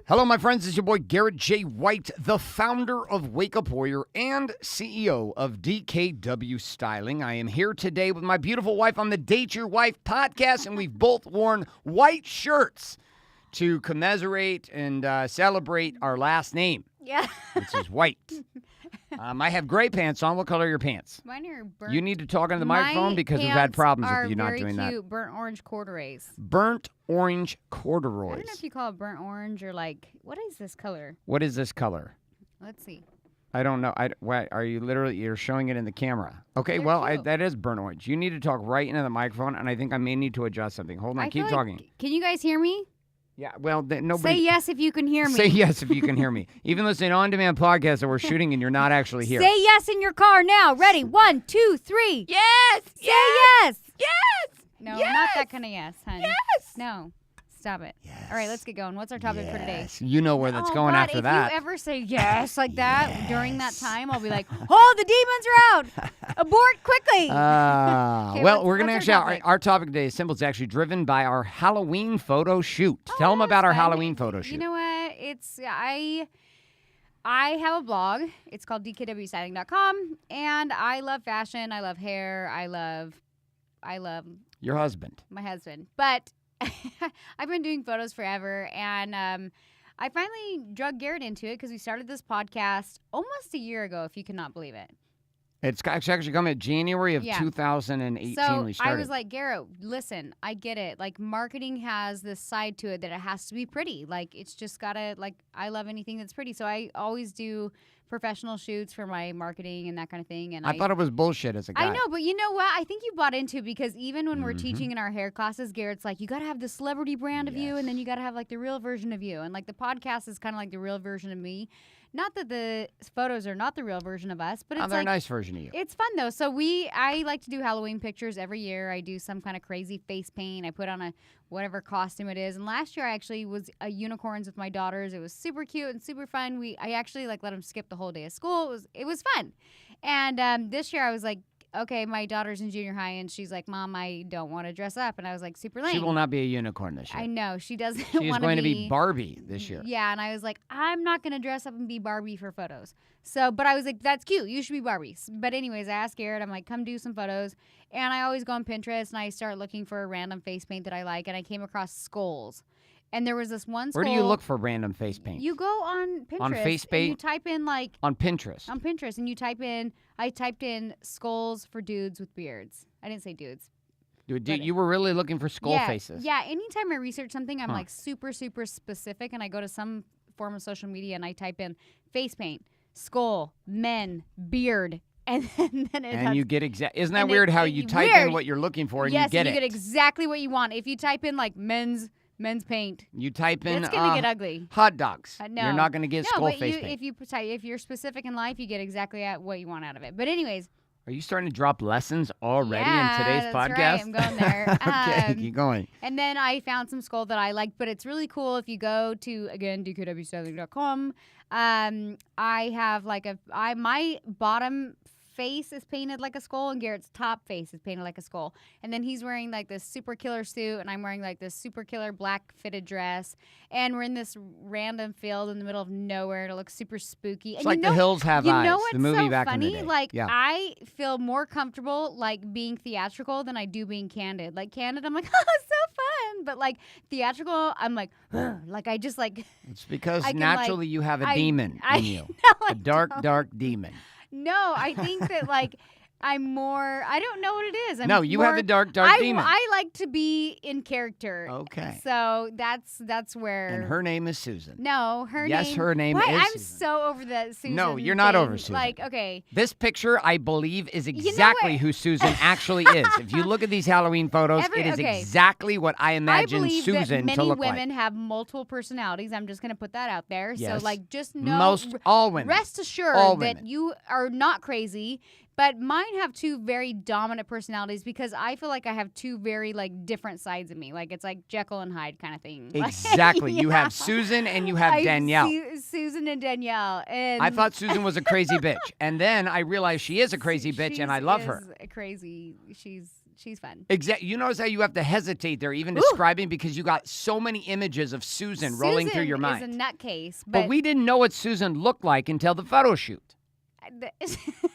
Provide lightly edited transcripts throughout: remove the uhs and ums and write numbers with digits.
Hello, my friends. It's your boy, Garrett J. White, the founder of Wake Up Warrior and CEO of DKW Styling. I am here today with my beautiful wife on the Date Your Wife podcast, and we've both worn white shirts to commiserate and celebrate our last name. Yeah. Which is white. I have gray pants on. What color are your pants? Mine are burnt. You need to talk into the microphone because we've had problems with you not doing that. Cute, burnt orange corduroys. Burnt orange corduroys. I don't know if you call it burnt orange or like, what is this color? What is this color? Let's see. I don't know. What, are you literally, you're showing it in the camera. Okay, They're well, cute. That is burnt orange. You need to talk right into the microphone, and I think I may need to adjust something. Hold on, keep talking. Can you guys hear me? Yeah, well, nobody. Say yes if you can hear me. Say yes if you can hear me. Even though it's an on-demand podcast that we're shooting and you're not actually here. Say yes in your car now. Ready? 1, 2, 3. Yes! Say yes! Yes! No, Yes! not that kind of yes, honey. Yes! No. Stop it. Yes. All right, let's get going. What's our topic for today? Yes. You know where that's going God, after that. If you ever say yes like that during that time, I'll be like, oh, the demons are out. Abort quickly. Okay, well, we're going to what's actually, our topic today is simple. It's actually driven by our Halloween photo shoot. Tell them about our fun. Halloween photo shoot. You know what? I have a blog. It's called dkwstyling.com, and I love fashion. I love hair. I love Your husband. my husband. But I've been doing photos forever, and I finally drug Garrett into it because we started this podcast almost a year ago, if you cannot believe it. It's actually coming in January of 2018 So we started. I was like, Garrett, listen, I get it. Like, marketing has this side to it that it has to be pretty. Like, it's just got to, like, I love anything that's pretty. So I always do professional shoots for my marketing and that kind of thing. And I thought it was bullshit as a guy. I know, but you know what? I think you bought into it because even when we're teaching in our hair classes, Garrett's like, you got to have the celebrity brand of you, and then you got to have, like, the real version of you. And, like, the podcast is kind of like the real version of me. Not that the photos are not the real version of us, but it's they're like a nice version of you. It's fun though. So I like to do Halloween pictures every year. I do some kind of crazy face paint. I put on a whatever costume it is. And last year I actually was unicorns with my daughters. It was super cute and super fun. I actually like let them skip the whole day of school. It was fun. And this year I was like, okay, my daughter's in junior high, and she's like, Mom, I don't want to dress up. And I was like, super lame. She will not be a unicorn this year. I know. She doesn't want to be. She is going to be Barbie this year. Yeah, and I was like, I'm not going to dress up and be Barbie for photos. So, but I was like, that's cute. You should be Barbie. But anyways, I asked Garrett, I'm like, come do some photos. And I always go on Pinterest, and I start looking for a random face paint that I like, and I came across skulls. And there was this one skull. Where do you look for random face paint? You go on Pinterest. On face paint? And you type in like. On Pinterest. On Pinterest. And you type in, I typed in skulls for dudes with beards. I didn't say dudes. Dude, you were really looking for skull faces. Yeah, anytime I research something, I'm like super, super specific. And I go to some form of social media and I type in face paint, skull, men, beard. And then and you get Isn't that weird how you type in what you're looking for and you get it? Yes, you get exactly what you want. If you type in like men's paint. You type in it's gonna get ugly. Hot dogs. No. You're not gonna get skull face paint. If you're specific in life, you get exactly what you want out of it. But anyways, are you starting to drop lessons already in today's that's podcast? Right. I'm going there. Okay, keep going. And then I found some skull that I like, but it's really cool if you go to again dkwstyling.com. I have like my bottom face is painted like a skull, and Garrett's top face is painted like a skull. And then he's wearing like this super killer suit, and I'm wearing like this super killer black fitted dress. And we're in this random field in the middle of nowhere, and it looks super spooky. It's and like The Hills Have Eyes, know what's the movie so back funny? in the day. Like, yeah. I feel more comfortable like being theatrical than I do being candid. Like candid, I'm like, oh, it's so fun. But like theatrical, I'm like, like I just like. It's because naturally you have a demon in you. No, a dark demon. No, I think that like I'm more. I don't know what it is. No, you have a dark demon. I like to be in character. Okay. So that's where. And her name is Susan. No, her name. Yes, her name is I'm Susan. so over that Susan. No, you're not thing. over Susan. Like, okay. This picture, I believe, is exactly who Susan actually is. If you look at these Halloween photos, it is exactly what I imagine Susan that to look like. many women have multiple personalities. I'm just going to put that out there. Yes. So, like, just know. All women. Rest assured that you are not crazy. But mine have two very dominant personalities because I feel like I have two very like different sides of me. Like it's like Jekyll and Hyde kind of thing. Exactly. You have Susan and you have Danielle. Susan and Danielle. And I thought Susan was a crazy bitch. And then I realized she is a crazy bitch and I love her. Crazy. She's She's fun. Exactly. You notice how you have to hesitate there, even describing, because you got so many images of Susan rolling through your mind. Susan is a nutcase. But we didn't know what Susan looked like until the photo shoot.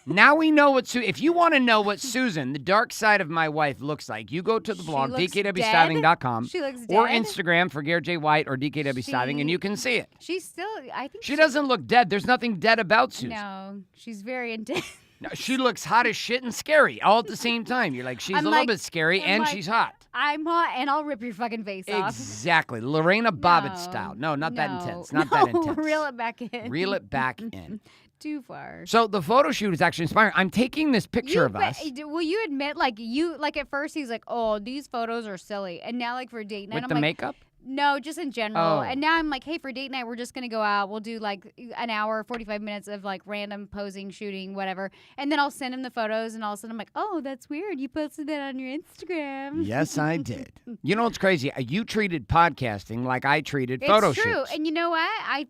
Now we know what if you want to know what Susan, the dark side of my wife, looks like, you go to the blog, dkwstyling.com, She looks dead. or Instagram for Garrett J. White or DKW Styling, and you can see it. She's still, I think she doesn't look dead. There's nothing dead about Susan. No, she's very intense. No, she looks hot as shit and scary all at the same time. You're like, she's a little bit scary, and she's hot. I'm hot, and I'll rip your fucking face off. Exactly. Lorena Bobbitt style. No, not that intense. Not that intense. Reel it back in. Reel it back in. Too far. So the photo shoot is actually inspiring. I'm taking this picture of us. Will you admit, at first he's like, oh, these photos are silly. And now, for date night, with the makeup? No, just in general. Oh. And now I'm like, hey, for date night, we're just going to go out. We'll do an hour, 45 minutes of random posing, shooting, whatever. And then I'll send him the photos. And all of a sudden I'm like, oh, that's weird. You posted that on your Instagram. Yes, I did. You know what's crazy? You treated podcasting like I treated photo shoots. It's true. And you know what? I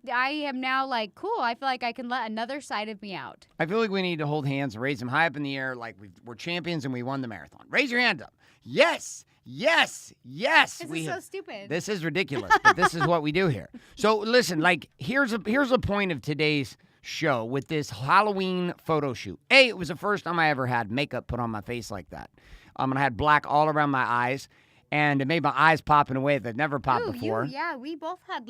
am now cool. I feel like I can let another side of me out. I feel like we need to hold hands and raise them high up in the air like we're champions and we won the marathon. Raise your hand up. Yes. Yes. Yes. This is so stupid. This is ridiculous, but this is what we do here. So listen, here's a point of today's show with this Halloween photo shoot. It was the first time I ever had makeup put on my face like that. And I had black all around my eyes, and it made my eyes pop in a way that never popped before. We both had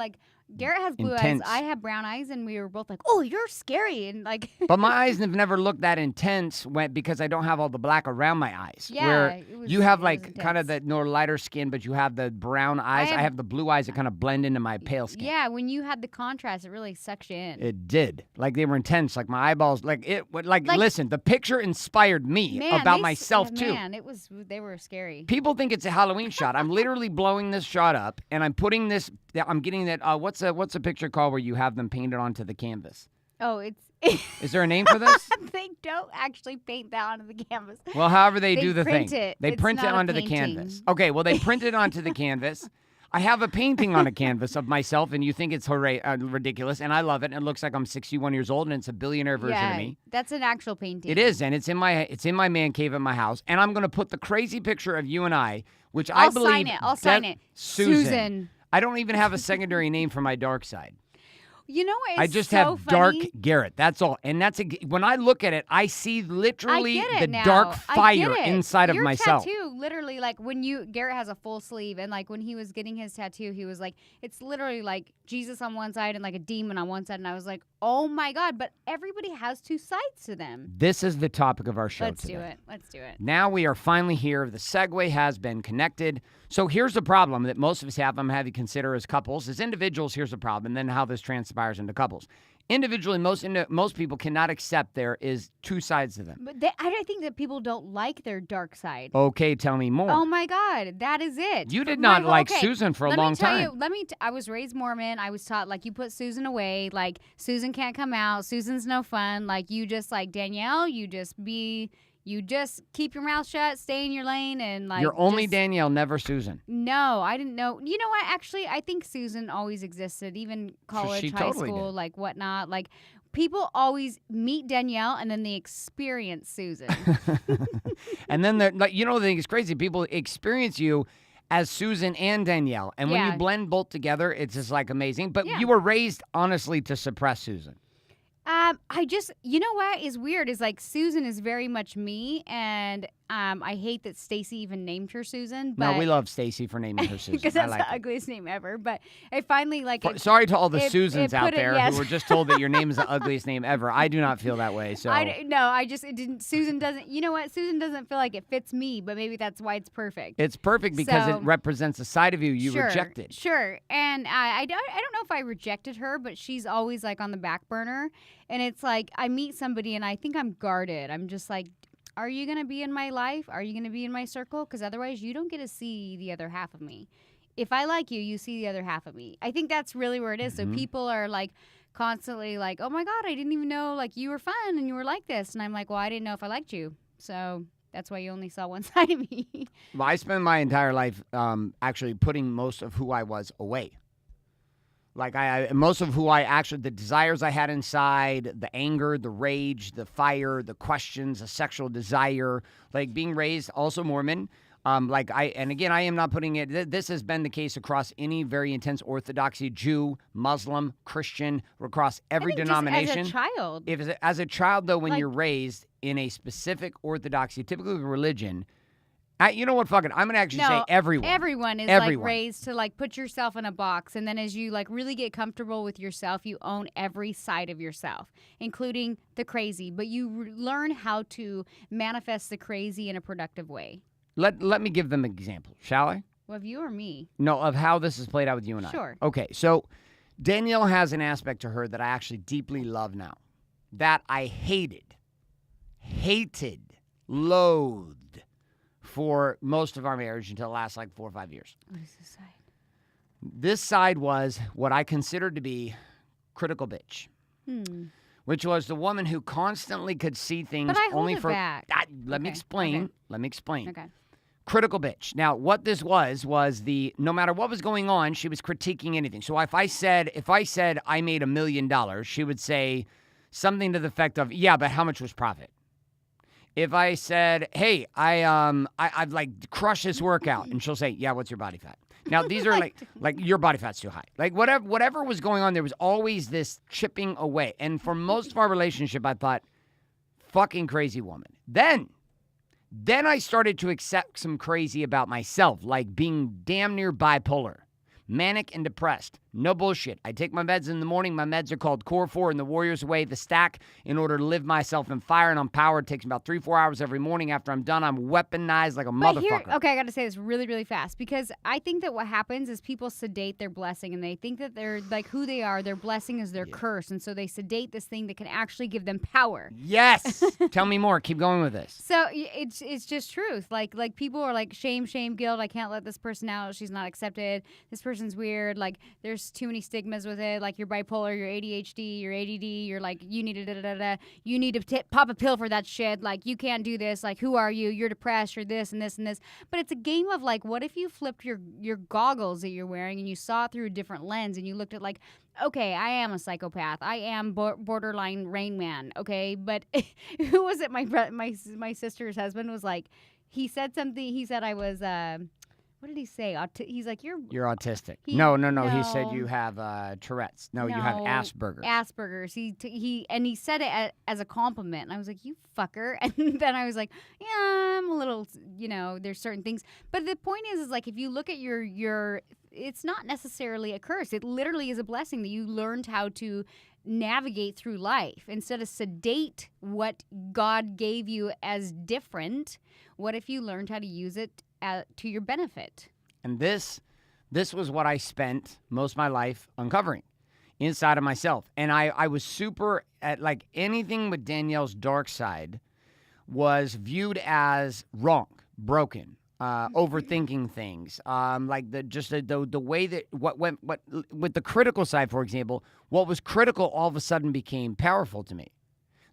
Garrett has blue Intense. eyes. I have brown eyes, and we were both like, "Oh, you're scary!" And But my eyes have never looked that intense because I don't have all the black around my eyes. Yeah, where you have kind of intense. the more lighter skin, but you have the brown eyes. I have the blue eyes that kind of blend into my pale skin. Yeah, when you had the contrast, it really sucked you in. It did. They were intense. My eyeballs. Listen, the picture inspired me about myself too. Man, they were scary. People think it's a Halloween shot. I'm literally blowing this shot up, and I'm putting this. I'm getting that. What's a picture called where you have them painted onto the canvas? Oh, it's. Is there a name for this? They don't actually paint that onto the canvas. Well, however they do the print thing. It. They It's print it not a onto the painting. canvas. Okay, well, they print it onto the canvas. I have a painting on a canvas of myself, and you think it's ridiculous, and I love it. And it looks like I'm 61 years old, and it's a billionaire version of me. That's an actual painting. It is, and it's in my man cave at my house. And I'm going to put the crazy picture of you and I, which I'll I believe. I'll sign it. Susan. I don't even have a secondary name for my dark side. You know what? I just have dark Garrett. That's all. And when I look at it, I see literally the dark fire inside of myself. Your tattoo, literally, when Garrett has a full sleeve, and when he was getting his tattoo, he was it's literally Jesus on one side and a demon on one side, and I was like, oh my God! But everybody has two sides to them. This is the topic of our show today. Let's do it. Now we are finally here. The segue has been connected. So here's the problem that most of us have. I'm having to consider as couples. As individuals, here's the problem, and then how this transpires into couples. Individually, most people cannot accept there is two sides to them. But I think that people don't like their dark side. Okay, tell me more. Oh my God, that is it. You did not like Susan for a long time. I was raised Mormon. I was taught you put Susan away. Susan can't come out. Susan's no fun. You just Danielle. You just keep your mouth shut, stay in your lane, and You're only Danielle, never Susan. No, I didn't know. You know what? Actually, I think Susan always existed, even college, high school, whatnot. People always meet Danielle, and then they experience Susan. And then the thing is crazy. People experience you as Susan and Danielle, and when you blend both together, it's just amazing. But you were raised honestly to suppress Susan. You know what is weird is Susan is very much me, and I hate that Stacy even named her Susan. But no, we love Stacy for naming her Susan. Because that's the ugliest name ever. But I finally sorry to all the Susans out there who were just told that your name is the ugliest name ever. I do not feel that way. So it didn't. Susan doesn't. You know what? Susan doesn't feel like it fits me, but maybe that's why it's perfect. It's perfect because it represents a side of you rejected. Sure, and I don't know if I rejected her, but she's always on the back burner, and it's I meet somebody and I think I'm guarded. I'm just are you going to be in my life? Are you going to be in my circle? Because otherwise you don't get to see the other half of me. If I like you, you see the other half of me. I think that's really where it is. Mm-hmm. So people are constantly oh my God, I didn't even know you were fun and you were like this. And I'm well, I didn't know if I liked you. So that's why you only saw one side of me. Well, I spent my entire life actually putting most of who I was away. Like most of who I actually, the desires I had inside, the anger, the rage, the fire, the questions, the sexual desire, like being raised also Mormon. And again, I am not putting it, this has been the case across any very intense orthodoxy, Jew, Muslim, Christian, across every denomination. Just as a child. As a child, though, when you're raised in a specific orthodoxy, typically with religion, you know what? Fuck it. I'm going to actually say everyone. Everyone is like raised to like put yourself in a box. And then as you like really get comfortable with yourself, you own every side of yourself, including the crazy. But you learn how to manifest the crazy in a productive way. Let me give them an example, shall I? Well, of you or me? No, of how this is played out with you and I. Sure. Okay, so Danielle has an aspect to her that I actually deeply love now. That I hated, loathed for most of our marriage until the last like 4 or 5 years. What is this side? This side was what I considered to be critical bitch. Which was the woman who constantly could see things but I only hold it for. Back. Let me explain. Okay. Let me explain. Okay. Critical bitch. Now, what this was the no matter what was going on, she was critiquing anything. So if I said I made $1 million, she would say something to the effect of, "Yeah, but how much was profit?" If I said, "Hey, I've like crushed this workout," and she'll say, "Yeah, what's your body fat?" Now these are like your body fat's too high. Like whatever was going on, there was always this chipping away. And for most of our relationship, I thought, fucking crazy woman. Then I started to accept some crazy about myself, like being damn near bipolar, manic and depressed. No bullshit. I take my meds in the morning. My meds are called Core 4 and the Warrior's Way, the stack, in order to live myself in fire and on power. It takes about 3-4 hours every morning. After I'm done, I'm weaponized like a motherfucker. I got to say this really, really fast because I think that what happens is people sedate their blessing and they think that they're like who they are. Their blessing is their curse. And so they sedate this thing that can actually give them power. Yes. Tell me more. Keep going with this. So it's just truth. Like people are like shame, guilt. I can't let this person out. She's not accepted. This person's weird. Like there's too many stigmas with it. Like you're bipolar, you're ADHD, you're ADD. You're like you need to You need to pop a pill for that shit. Like you can't do this. Like who are you? You're depressed. You're this and this and this. But it's a game of like, what if you flipped your goggles that you're wearing and you saw it through a different lens and you looked at like, okay, I am a psychopath. I am borderline Rain Man. Okay, but who was it? My sister's husband was like, he said something. He said I was. What did he say? He's like, you're autistic. No. He said you have Tourette's. No, you have Asperger's. Asperger's. He said it as a compliment. And I was like, you fucker. And then I was like, yeah, I'm a little, there's certain things. But the point is like, if you look at your, it's not necessarily a curse. It literally is a blessing that you learned how to navigate through life instead of sedate what God gave you as different. What if you learned how to use it to your benefit? And this was what I spent most of my life uncovering inside of myself. And I was super at like anything with Danielle's dark side was viewed as wrong, broken, overthinking things. Like the way that what with the critical side, for example, what was critical all of a sudden became powerful to me.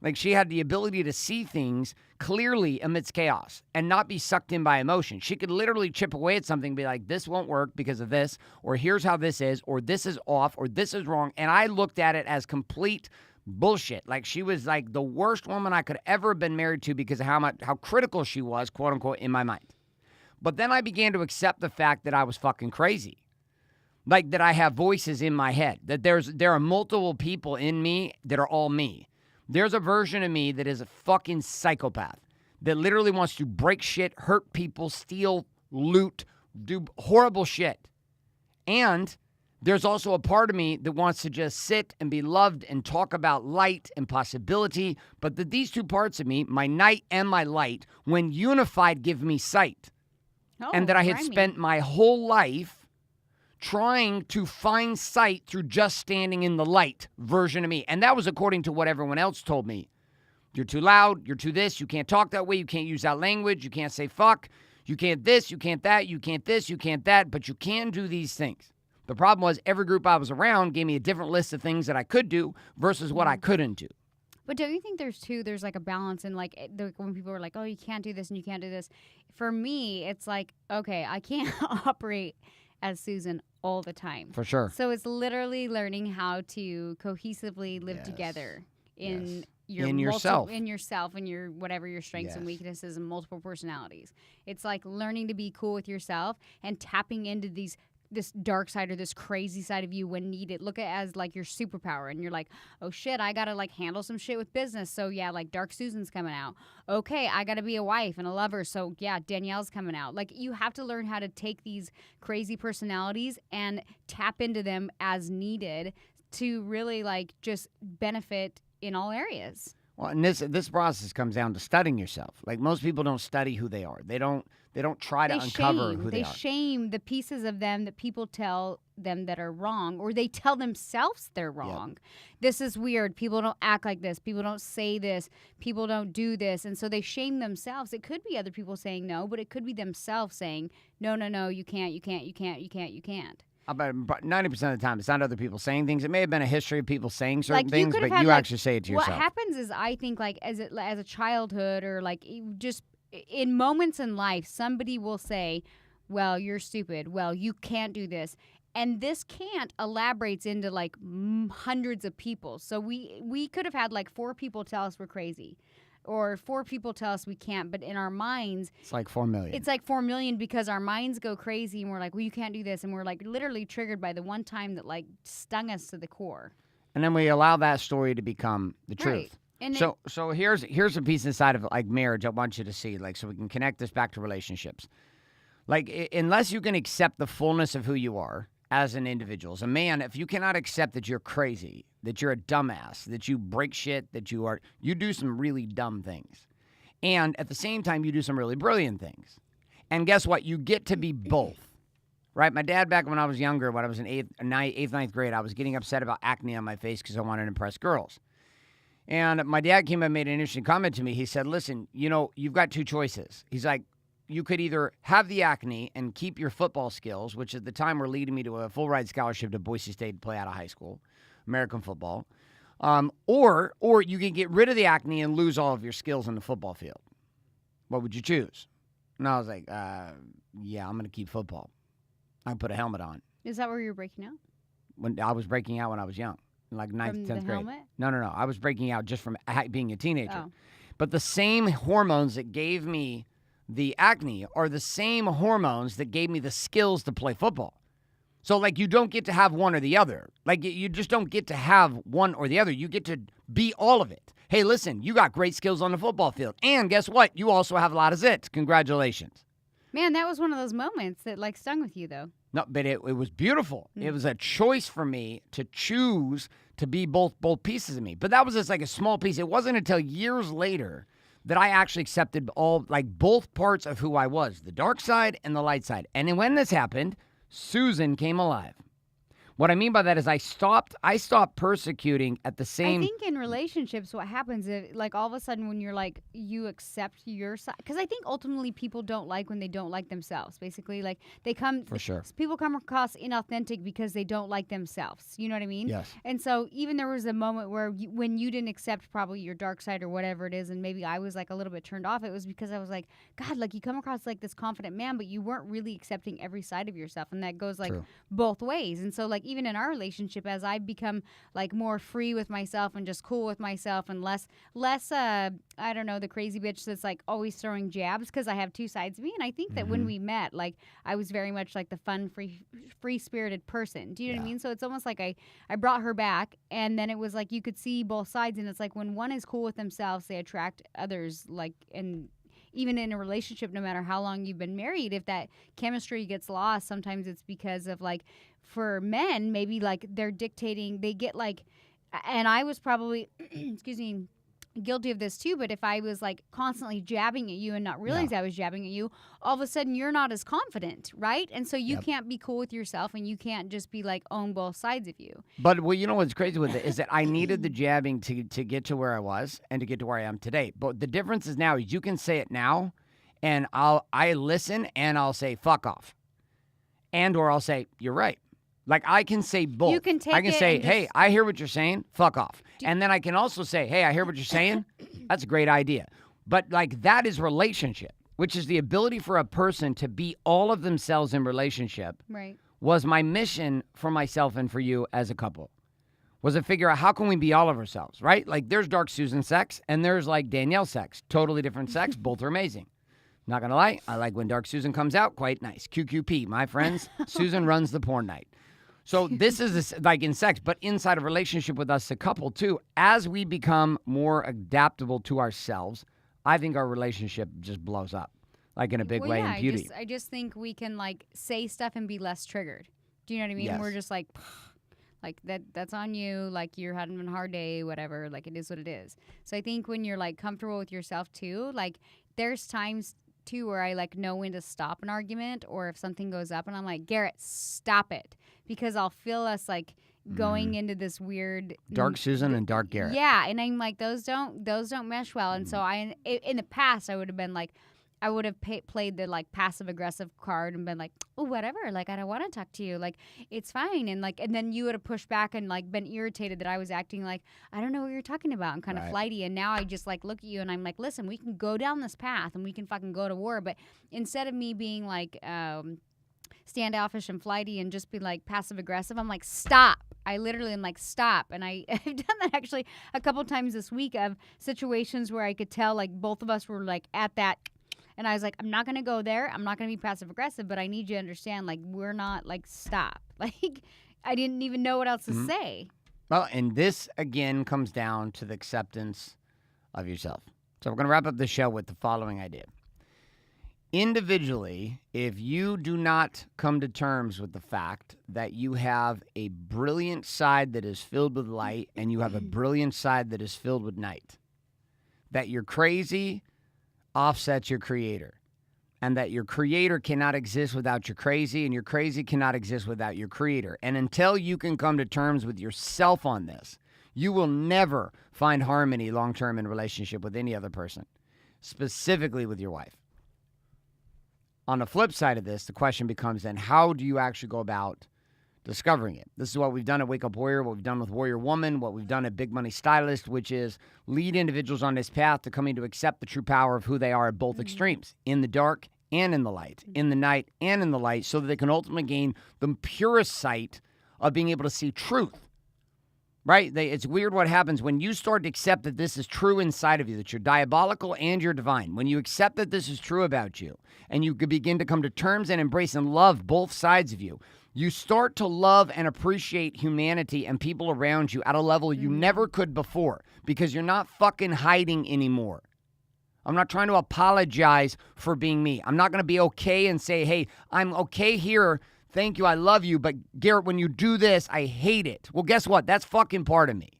Like she had the ability to see things clearly amidst chaos and not be sucked in by emotion. She could literally chip away at something and be like, this won't work because of this, or here's how this is, or this is off, or this is wrong. And I looked at it as complete bullshit. Like she was like the worst woman I could ever have been married to because of how critical she was, quote unquote, in my mind. But then I began to accept the fact that I was fucking crazy. Like that I have voices in my head, that there are multiple people in me that are all me. There's a version of me that is a fucking psychopath that literally wants to break shit, hurt people, steal, loot, do horrible shit. And there's also a part of me that wants to just sit and be loved and talk about light and possibility. But that these two parts of me, my night and my light, when unified, give me sight. And that I had spent my whole life trying to find sight through just standing in the light version of me. And that was according to what everyone else told me. You're too loud. You're too this. You can't talk that way. You can't use that language. You can't say fuck. You can't this. You can't that. You can't this. You can't that. But you can do these things. The problem was every group I was around gave me a different list of things that I could do versus what I couldn't do. But don't you think there's like a balance in like when people are like, oh, you can't do this and you can't do this. For me, it's like, okay, I can't operate as Susan all the time. For sure. So it's literally learning how to cohesively live together in yourself. In yourself and your whatever your strengths and weaknesses and multiple personalities. It's like learning to be cool with yourself and tapping into this dark side or this crazy side of you when needed. Look at it as like your superpower, and you're like, oh shit, I gotta like handle some shit with business. So yeah, like Dark Susan's coming out. Okay, I gotta be a wife and a lover. So yeah, Danielle's coming out. Like you have to learn how to take these crazy personalities and tap into them as needed to really like just benefit in all areas. Well, and this process comes down to studying yourself. Like most people don't study who they are. They don't try to uncover who they are. They shame the pieces of them that people tell them that are wrong, or they tell themselves they're wrong. Yep. This is weird. People don't act like this. People don't say this. People don't do this. And so they shame themselves. It could be other people saying no, but it could be themselves saying, no, you can't. About 90% of the time, it's not other people saying things. It may have been a history of people saying certain things, but you actually say it to yourself. What happens is, I think, like as a childhood, or like just in moments in life, somebody will say, well, you're stupid. Well, you can't do this. And this can't elaborates into like hundreds of people. So we could have had like 4 people tell us we're crazy. Or 4 people tell us we can't, but in our minds... It's like 4 million. It's like 4 million because our minds go crazy and we're like, well, you can't do this. And we're like literally triggered by the one time that like stung us to the core. And then we allow that story to become the truth. Right. And so here's a piece inside of like marriage I want you to see, like, so we can connect this back to relationships. Like, unless you can accept the fullness of who you are as an individual, as a man, if you cannot accept that you're crazy, that you're a dumbass, that you break shit, that you do some really dumb things. And at the same time, you do some really brilliant things. And guess what? You get to be both. Right? My dad, back when I was younger, when I was in 8th, 9th grade, I was getting upset about acne on my face because I wanted to impress girls. And my dad came and made an interesting comment to me. He said, listen, you've got 2 choices. He's like, you could either have the acne and keep your football skills, which at the time were leading me to a full ride scholarship to Boise State to play out of high school, American football, or you can get rid of the acne and lose all of your skills on the football field. What would you choose? And I was like, yeah, I'm going to keep football. I put a helmet on. Is that where you were breaking out? When I was breaking out when I was young, like 9th, 10th grade. Helmet? No. I was breaking out just from being a teenager. Oh. But the same hormones that gave me the acne are the same hormones that gave me the skills to play football. So, like, you don't get to have one or the other. Like, you just don't get to have one or the other. You get to be all of it. Hey, listen, you got great skills on the football field. And guess what? You also have a lot of zits. Congratulations. Man, that was one of those moments that, like, stung with you, though. No, but it was beautiful. It was a choice for me to choose to be both pieces of me. But that was just like a small piece. It wasn't until years later that I actually accepted both parts of who I was, the dark side and the light side. And then when this happened, Susan came alive. What I mean by that is I stopped persecuting at the same... I think in relationships, what happens is, like, all of a sudden when you're like, you accept your side. Because I think ultimately people don't like when they don't like themselves. Basically, like, they come... For sure. People come across inauthentic because they don't like themselves. You know what I mean? Yes. And so even there was a moment where when you didn't accept probably your dark side or whatever it is, and maybe I was like a little bit turned off, it was because I was like, God, like, you come across like this confident man, but you weren't really accepting every side of yourself. And that goes like both ways. And so, like, even in our relationship, as I become like more free with myself and just cool with myself and less I don't know, the crazy bitch that's like always throwing jabs, because I have 2 sides of me. And I think that when we met, like, I was very much like the fun, free spirited person. Do you know what I mean? So it's almost like I brought her back, and then it was like you could see both sides. And it's like when one is cool with themselves, they attract others. Like, and even in a relationship, no matter how long you've been married, if that chemistry gets lost, sometimes it's because of, like, for men, maybe like they're dictating, they get like, and I was probably, excuse me, guilty of this too, but if I was like constantly jabbing at you and not realize I was jabbing at you, all of a sudden you're not as confident, right? And so you can't be cool with yourself, and you can't just be like own both sides of you. But well, you know what's crazy with it is that I needed the jabbing to get to where I was and to get to where I am today. But the difference is now is you can say it now, and I listen and I'll say fuck off, or I'll say you're right. Like, I can say both. You can take I can it say, and hey, I hear what you're saying, fuck off. And then I can also say, hey, I hear what you're saying. That's a great idea. But, like, that is relationship, which is the ability for a person to be all of themselves in relationship right, was my mission for myself and for you as a couple. Was to figure out how can we be all of ourselves, right? Like there's Dark Susan sex and there's like Danielle sex. Totally different sex. Both are amazing. Not going to lie. I like when Dark Susan comes out. Quite nice. QQP, my friends. Susan runs the porn night. So this is like in sex, but inside a relationship with us, a couple too, as we become more adaptable to ourselves, I think our relationship just blows up, like in a big way in beauty. I just think we can like say stuff and be less triggered. Do you know what I mean? Yes. We're just like that's on you. Like you're having a hard day, whatever. Like it is what it is. So I think when you're like comfortable with yourself too, like there's times too where I like know when to stop an argument, or if something goes up and I'm like, Garrett, stop it, because I'll feel us like going into this weird Dark Susan and Dark Garrett. Yeah, and I'm like those don't mesh well, and so in the past I would have been like, I would have played the like passive aggressive card and been like, oh whatever, like I don't want to talk to you, like it's fine, and then you would have pushed back and like been irritated that I was acting like I don't know what you're talking about and kind of flighty, and now I just like look at you and I'm like, listen, we can go down this path and we can fucking go to war, but instead of me being like standoffish and flighty and just be like passive aggressive, I'm like, stop. I literally am like, stop. And I've done that actually a couple times this week of situations where I could tell like both of us were like at that. And I was like, I'm not going to go there. I'm not going to be passive aggressive, but I need you to understand, like, we're not, like, stop. Like, I didn't even know what else to say. Well, and this, again, comes down to the acceptance of yourself. So we're going to wrap up the show with the following idea. Individually, if you do not come to terms with the fact that you have a brilliant side that is filled with light and you have a brilliant side that is filled with night, that you're crazy offsets your creator, and that your creator cannot exist without your crazy, and your crazy cannot exist without your creator. And until you can come to terms with yourself on this, you will never find harmony long-term in relationship with any other person, specifically with your wife. On the flip side of this, the question becomes then, how do you actually go about discovering it? This is what we've done at Wake Up Warrior, what we've done with Warrior Woman, what we've done at Big Money Stylist, which is lead individuals on this path to coming to accept the true power of who they are at both extremes, in the dark and in the light, in the night and in the light, so that they can ultimately gain the purest sight of being able to see truth. Right? It's weird what happens when you start to accept that this is true inside of you, that you're diabolical and you're divine. When you accept that this is true about you, and you begin to come to terms and embrace and love both sides of you, you start to love and appreciate humanity and people around you at a level you never could before, because you're not fucking hiding anymore. I'm not trying to apologize for being me. I'm not going to be okay and say, hey, I'm okay here. Thank you, I love you, but Garrett, when you do this, I hate it. Well, guess what? That's fucking part of me.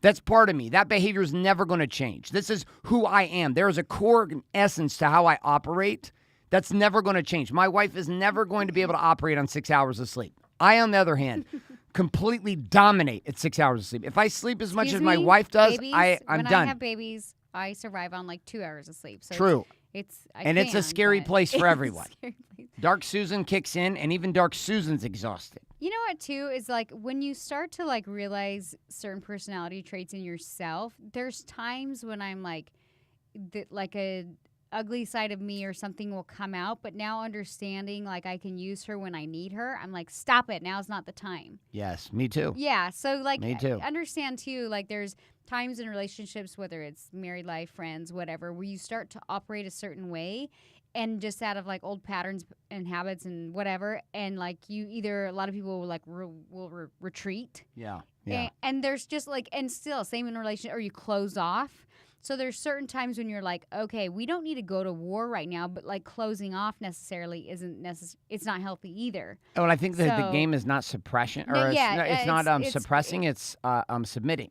That's part of me. That behavior is never going to change. This is who I am. There is a core essence to how I operate that's never going to change. My wife is never going to be able to operate on 6 hours of sleep. I, on the other hand, completely dominate at 6 hours of sleep. If I sleep as much as my wife does, babies, I'm when done. I have babies, I survive on like 2 hours of sleep. So True. It's a scary place for everyone. Scary place. Dark Susan kicks in, and even Dark Susan's exhausted. You know what, too, is like when you start to like realize certain personality traits in yourself, there's times when I'm like, like a ugly side of me or something will come out, but now understanding like I can use her when I need her, I'm like, stop it, now's not the time. Yes, me too. Yeah, so like Me too. Understand too, like there's times in relationships, whether it's married life, friends, whatever, where you start to operate a certain way and just out of like old patterns and habits and whatever, and like you either, a lot of people will like will retreat. Yeah. And there's just like, and still same in relation, or you close off. So there's certain times when you're like, okay, we don't need to go to war right now, but like closing off necessarily isn't it's not healthy either. Well, I think that the game is not suppression, or it's not suppressing, it's submitting.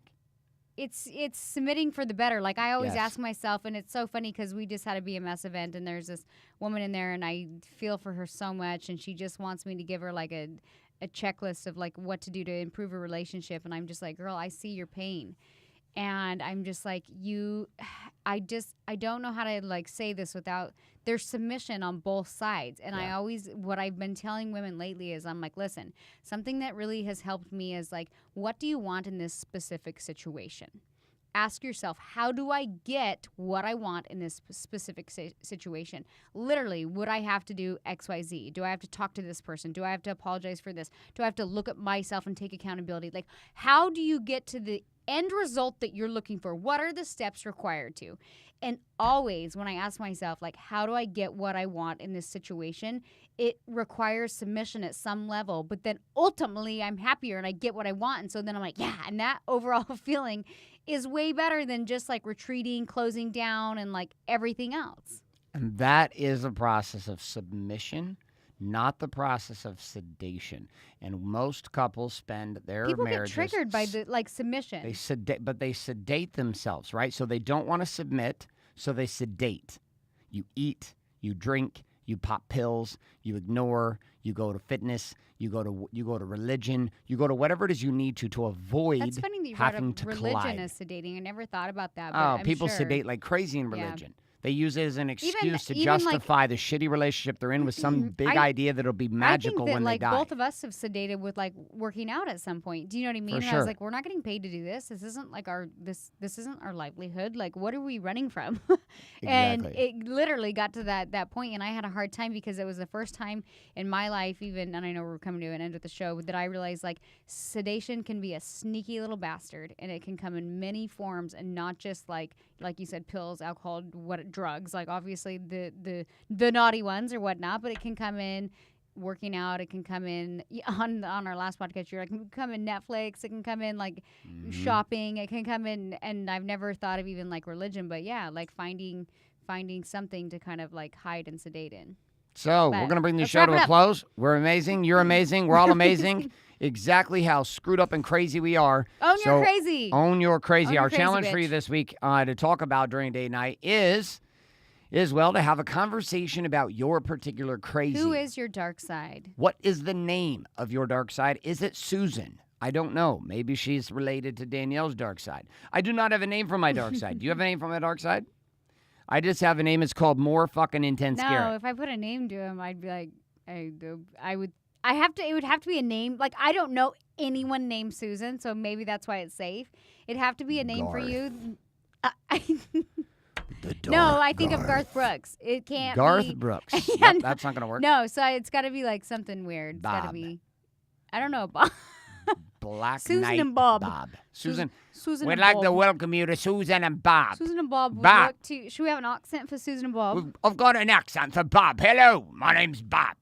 It's submitting for the better. Like I always Yes. ask myself, and it's so funny because we just had a BMS event, and there's this woman in there, and I feel for her so much, and she just wants me to give her like a checklist of like what to do to improve a relationship, and I'm just like, girl, I see your pain. And I'm just like, I don't know how to like say this without, there's submission on both sides. And I always, what I've been telling women lately is I'm like, listen, something that really has helped me is like, what do you want in this specific situation? ask yourself, how do I get what I want in this specific situation? Literally, would I have to do XYZ? Do I have to talk to this person? Do I have to apologize for this? Do I have to look at myself and take accountability? Like, how do you get to the end result that you're looking for? What are the steps required to? And always when I ask myself, like, how do I get what I want in this situation? It requires submission at some level, but then ultimately I'm happier and I get what I want. And so then I'm like, yeah, and that overall feeling is way better than just like retreating, closing down, and like everything else. And that is a process of submission, not the process of sedation. And most couples spend their marriages... People get triggered by the like submission. But they sedate themselves, right? So they don't want to submit, so they sedate. You eat, you drink, you pop pills, you ignore, you go to fitness, you go to religion, you go to whatever it is you need to avoid That's funny that you brought having up to religion collide. as sedating. I never thought about that. But Oh, I'm people sure. sedate like crazy in religion. They use it as an excuse to even justify the shitty relationship they're in with some big idea that it'll be magical when like they die. both of us have sedated with like working out at some point. Do you know what I mean? For And I sure. was like, we're not getting paid to do this. This isn't like this isn't our livelihood. Like, what are we running from? And Exactly. it literally got to that point, and I had a hard time because it was the first time in my life, even, and I know we're coming to an end of the show, that I realized like sedation can be a sneaky little bastard, and it can come in many forms, and not just like you said, pills, alcohol, drugs. Like obviously the naughty ones or whatnot, but it can come in working out. It can come in on our last podcast. You're like, it can come in Netflix. It can come in like shopping. It can come in, and I've never thought of even like religion, but yeah, like finding something to kind of like hide and sedate in. So But we're going to bring the let's show wrap to it a up. close. We're amazing. You're amazing. We're all amazing. Exactly how screwed up and crazy we are. Own So your crazy. Own your crazy. Own your Our crazy, challenge for you bitch. this week to talk about during date night is well to have a conversation about your particular crazy. Who is your dark side? What is the name of your dark side? Is it Susan? I don't know. Maybe she's related to Danielle's dark side. I do not have a name for my dark side. Do you have a name for my dark side? I just have a name. It's called More Fucking Intense No, Garrett. if I put a name to him, I'd be like, it would have to be a name. Like, I don't know anyone named Susan, so maybe that's why it's safe. It'd have to be a name for you. No, I think of Garth Brooks. It can't be. Garth Brooks. Yeah, Yep, that's not going to work. No, so it's got to be like something weird. It's got to Bob. be, I don't know, Bob. Black Susan Knight and Bob. Susan. Susan We'd and like Bob. to welcome you to Susan and Bob. Susan and Bob would Bob. work too. Should we have an accent for Susan and Bob? I've got an accent for Bob. Hello, my name's Bob.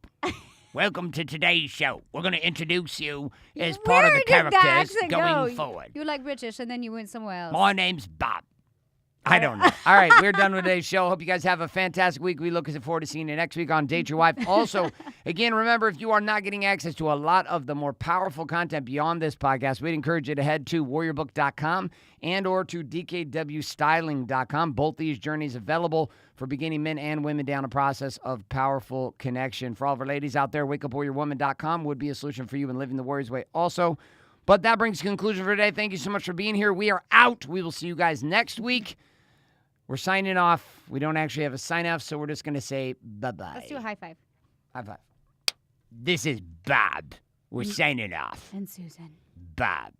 Welcome to today's show. We're going to introduce you as part of the Where did that characters accent going go? forward. You were like British, and then you went somewhere else. My name's Bob. I don't know. All right, we're done with today's show. Hope you guys have a fantastic week. We look forward to seeing you next week on Date Your Wife. Also, again, remember, if you are not getting access to a lot of the more powerful content beyond this podcast, we'd encourage you to head to warriorbook.com and or to dkwstyling.com. Both these journeys available for beginning men and women down a process of powerful connection. For all of our ladies out there, wakeupwarriorwoman.com would be a solution for you in living the warrior's way also. But that brings to conclusion for today. Thank you so much for being here. We are out. We will see you guys next week. We're signing off. We don't actually have a sign-off, so we're just going to say bye-bye. Let's do a high five. High five. This is Bob. We're signing off. And Susan. Bob.